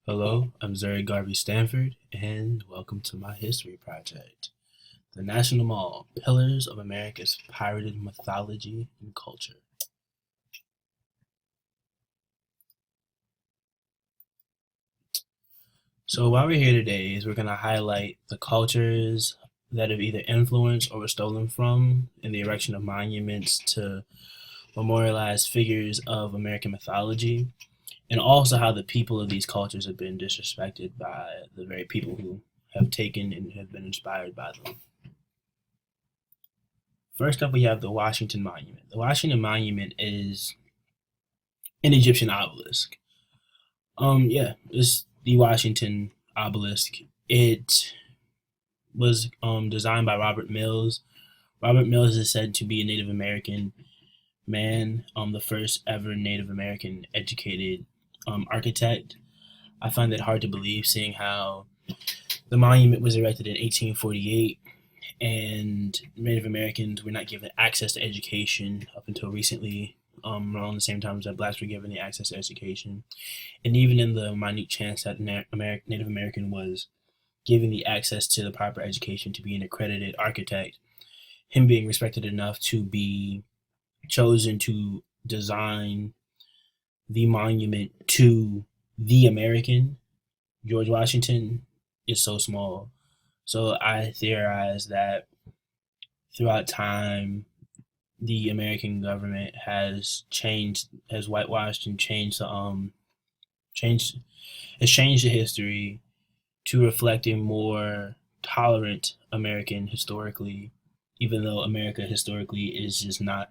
Hello, I'm Zuri Garvey-Stanford, and welcome to my history project, The National Mall, Pillars of America's Pirated Mythology and Culture. So while we're here today is we're going to highlight the cultures that have either influenced or were stolen from in the erection of monuments to memorialize figures of American mythology, and also how the people of these cultures have been disrespected by the very people who have taken and have been inspired by them. First up, we have the Washington Monument. The Washington Monument is an Egyptian obelisk. Yeah, it's the Washington obelisk. It was designed by Robert Mills. Robert Mills is said to be a Native American man, the first ever Native American educated architect. I find that hard to believe, seeing how the monument was erected in 1848 and Native Americans were not given access to education up until recently, around the same time that blacks were given the access to education. And even in the minute chance that Native American was given the access to the proper education to be an accredited architect, him being respected enough to be chosen to design the monument to the American, George Washington, is so small. So I theorize that throughout time, the American government has whitewashed and changed, has changed the history to reflect a more tolerant American historically, even though America historically is just not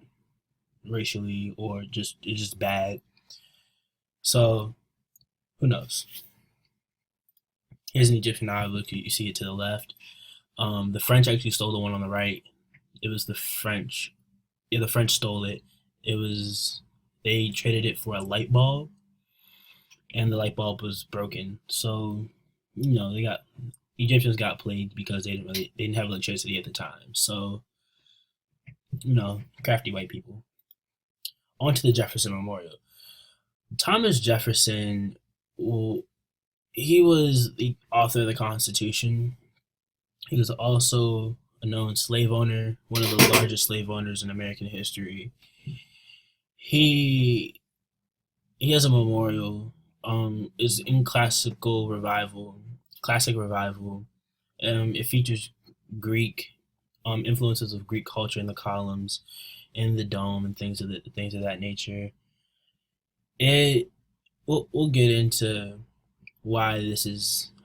racially or it's just bad. So who knows? Here's an Egyptian obelisk. You see it to the left. The French actually stole the one on the right. It was the French. Yeah, the French stole it. It was they traded it for a light bulb, and the light bulb was broken. So, they got Egyptians got played because they didn't have electricity at the time. So, crafty white people. On to the Jefferson Memorial. Thomas Jefferson, well, he was the author of the Constitution. He was also a known slave owner, one of the largest slave owners in American history. He he has a memorial. Is in classic revival. It features Greek influences of Greek culture in the columns, in the dome, and things of that nature. It we'll get into why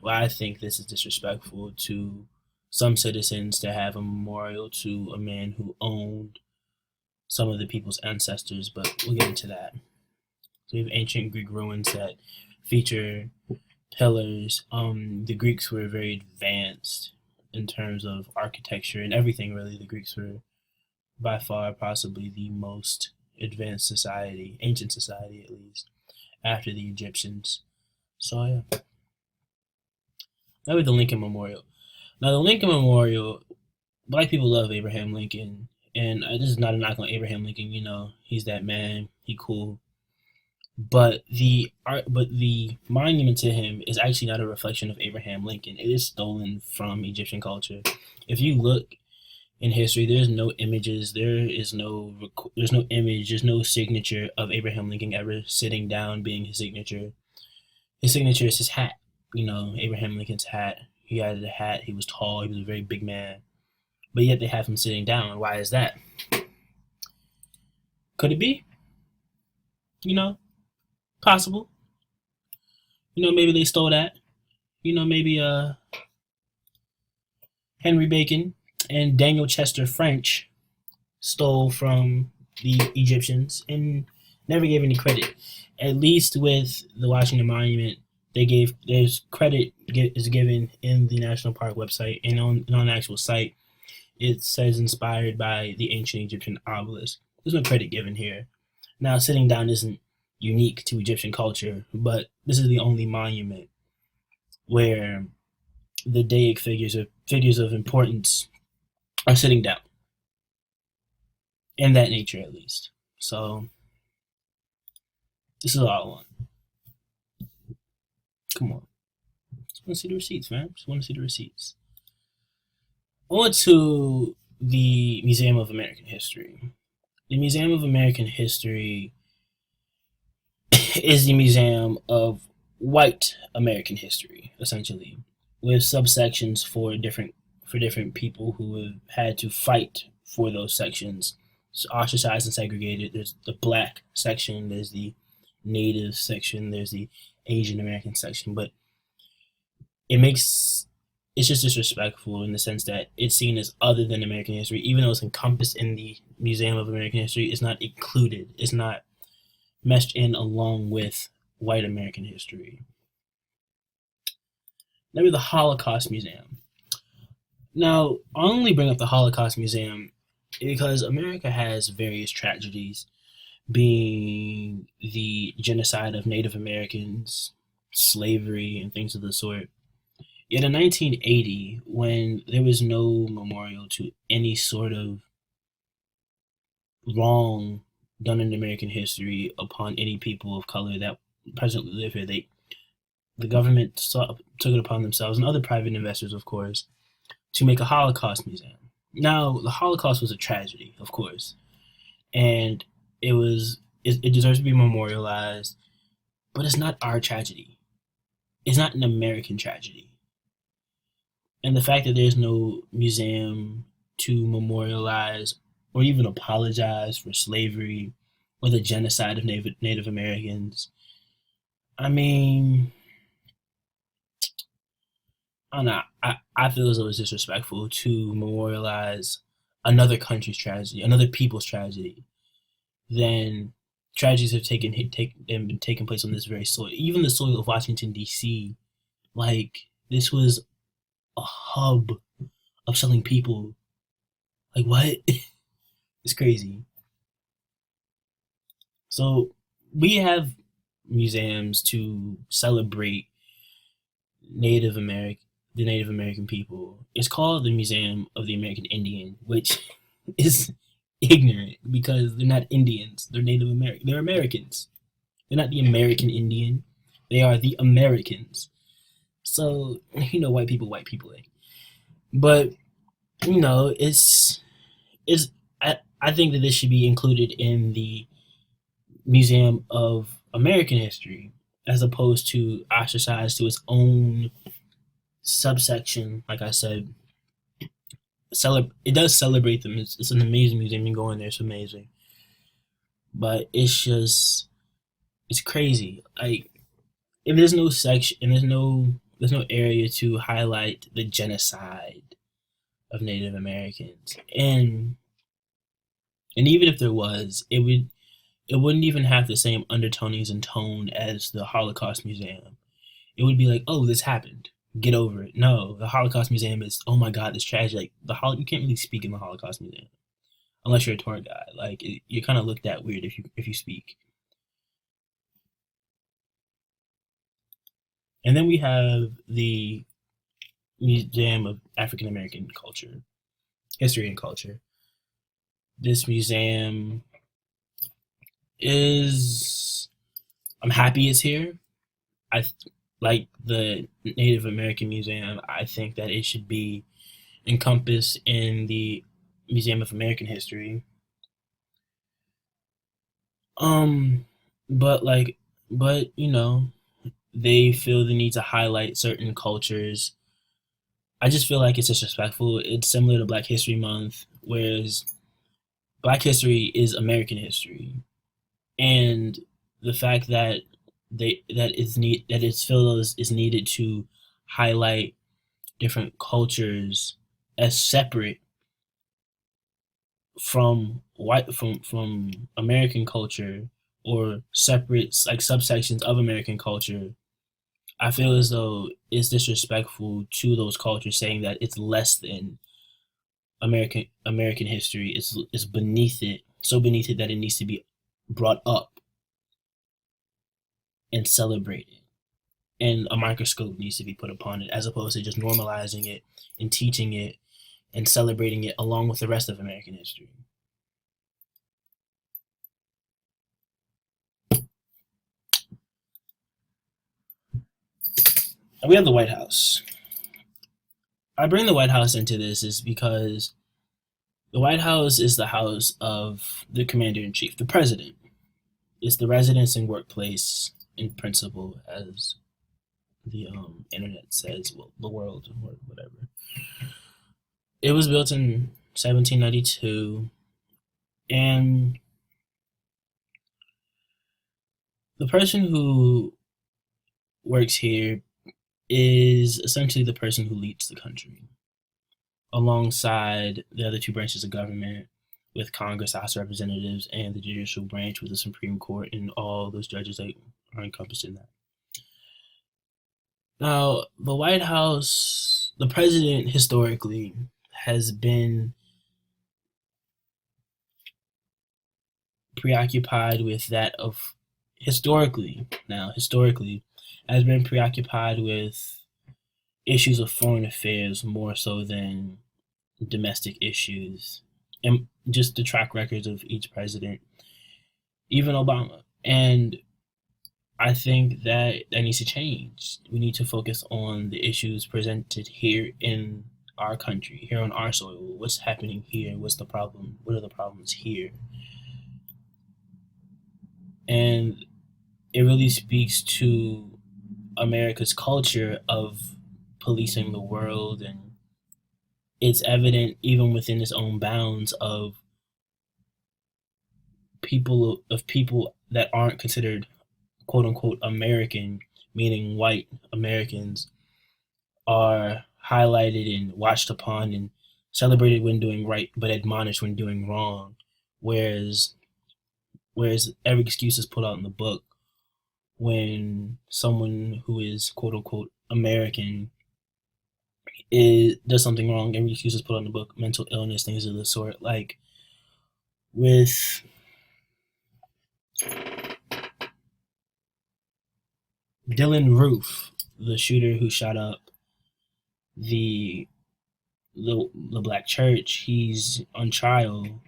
I think this is disrespectful to some citizens to have a memorial to a man who owned some of the people's ancestors, but we'll get into that. So we have ancient Greek ruins that feature pillars. The Greeks were very advanced in terms of architecture and everything, really. The Greeks were by far possibly the most advanced society, ancient society at least, after the Egyptians. So, yeah. Now with the Lincoln Memorial. Now, the Lincoln Memorial, black people love Abraham Lincoln. And this is not a knock on Abraham Lincoln. He's that man. He cool. But the monument to him is actually not a reflection of Abraham Lincoln. It is stolen from Egyptian culture. If you look in history, there's no images, there's no image, there's no signature of Abraham Lincoln ever sitting down being his signature. His signature is his hat. Abraham Lincoln's hat. He had a hat. He was tall. He was a very big man. But yet they have him sitting down. Why is that? Could it be? You know, Possible. Maybe they stole that. Maybe Henry Bacon and Daniel Chester French stole from the Egyptians and never gave any credit. At least with the Washington Monument, there's credit is given in the national park website, and on the actual site it says inspired by the ancient Egyptian obelisk. There's no credit given here. Now, sitting down isn't unique to Egyptian culture, but this is the only monument where the deic figures of importance are sitting down, in that nature at least. So this is all I want. Come on. Just want to see the receipts, man. Just want to see the receipts. On to the Museum of American History. The Museum of American History is the museum of white American history, essentially, with subsections for different people who have had to fight for those sections. So ostracized and segregated. There's the black section, there's the native section, there's the Asian American section, but it makes it's just disrespectful in the sense that it's seen as other than American history, even though it's encompassed in the Museum of American History. It's not included. It's not meshed in along with white American history. Maybe the Holocaust Museum. Now, I only bring up the Holocaust Museum because America has various tragedies, being the genocide of Native Americans, slavery, and things of the sort. Yet in 1980, when there was no memorial to any sort of wrong done in American history upon any people of color that presently live here, the government took it upon themselves, and other private investors, of course, to make a Holocaust museum. Now, the Holocaust was a tragedy, of course, and it deserves to be memorialized, but it's not our tragedy. It's not an American tragedy. And the fact that there's no museum to memorialize or even apologize for slavery or the genocide of Native Americans, I mean, I don't know. I feel as though it's disrespectful to memorialize another country's tragedy, another people's tragedy, than tragedies have been taking place on this very soil. Even the soil of Washington D.C. Like, this was a hub of selling people. Like, what? It's crazy. So we have museums to celebrate Native American the Native American people. It's called the Museum of the American Indian, which is ignorant because they're not Indians. They're Native American. They're Americans. They're not the American Indian. They are the Americans. So, white people, eh? But, it's I think that this should be included in the Museum of American History as opposed to ostracized to its own subsection. Like I said, it does celebrate them. It's an amazing museum. You go in there, it's amazing. But it's crazy. Like, if there's no section and there's no area to highlight the genocide of Native Americans, and even if there was, it wouldn't even have the same undertonings and tone as the Holocaust Museum. It would be like, oh, this happened, get over it. No, the Holocaust Museum is, oh my God, this tragedy. Like, you can't really speak in the Holocaust Museum unless you're a tour guide. Like, you're kind of looked at weird if you speak. And then we have the Museum of African American History and Culture. This museum I'm happy it's here. Like the Native American Museum, I think that it should be encompassed in the Museum of American History. Um, but they feel the need to highlight certain cultures. I just feel like it's disrespectful. It's similar to Black History Month, whereas Black history is American history, and the fact that it's felt as is needed to highlight different cultures as separate from from American culture, or separate like subsections of American culture. I feel as though it's disrespectful to those cultures, saying that it's less than American history. Is beneath it, so beneath it that it needs to be brought up and celebrated, and a microscope needs to be put upon it, as opposed to just normalizing it and teaching it and celebrating it along with the rest of American history. we have the White House. I bring the White House into this is because the White House is the house of the commander in chief, the president. It's the residence and workplace in principle, as the internet says, well, the world or whatever. It was built in 1792, and the person who works here is essentially the person who leads the country, alongside the other two branches of government, with Congress, House of Representatives, and the judicial branch with the Supreme Court and all those judges that are encompassed in that. Now, the White House, the president historically has been preoccupied with that of historically has been preoccupied with issues of foreign affairs more so than domestic issues, and just the track records of each president, even Obama. And I think that needs to change. We need to focus on the issues presented here in our country, here on our soil. What's happening here? What's the problem? What are the problems here? And it really speaks to America's culture of policing the world, and it's evident even within its own bounds of people that aren't considered quote unquote American, meaning white Americans, are highlighted and watched upon and celebrated when doing right, but admonished when doing wrong. Whereas every excuse is put out in the book when someone who is quote unquote American does something wrong. Every excuse is put out in the book, mental illness, things of the sort. Like with Dylan Roof, the shooter who shot up the black church, he's on trial.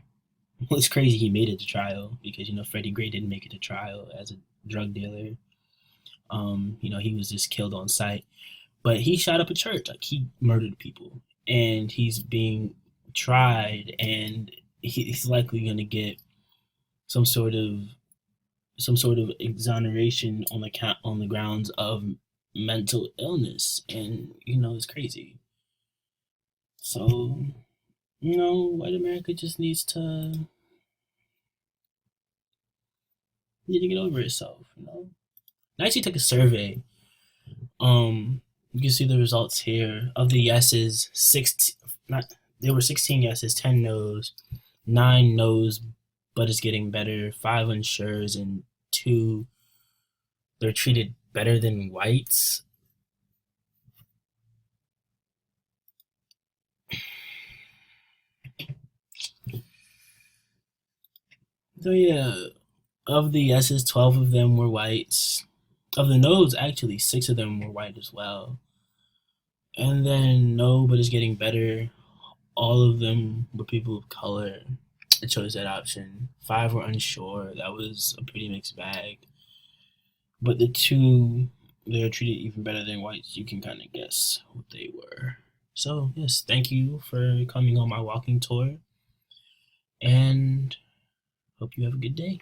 Well, it's crazy he made it to trial because Freddie Gray didn't make it to trial as a drug dealer. He was just killed on sight, but he shot up a church. Like, he murdered people, and he's being tried, and he's likely going to get some sort of exoneration on the grounds of mental illness, and it's crazy. So white America just needs to get over itself. I actually took a survey. You can see the results here. Of the yeses, there were 16 yeses, 10 no's, 9 no's, but it's getting better, 5 unsures, and 2 they're treated better than whites. So yeah, of the yeses, 12 of them were whites. Of the no's, actually 6 of them were white as well. And then no, but it's getting better, all of them were people of color. I chose that option. 5 were unsure. That was a pretty mixed bag. But the 2 they are treated even better than whites. You can kind of guess what they were. So yes, thank you for coming on my walking tour, and hope you have a good day.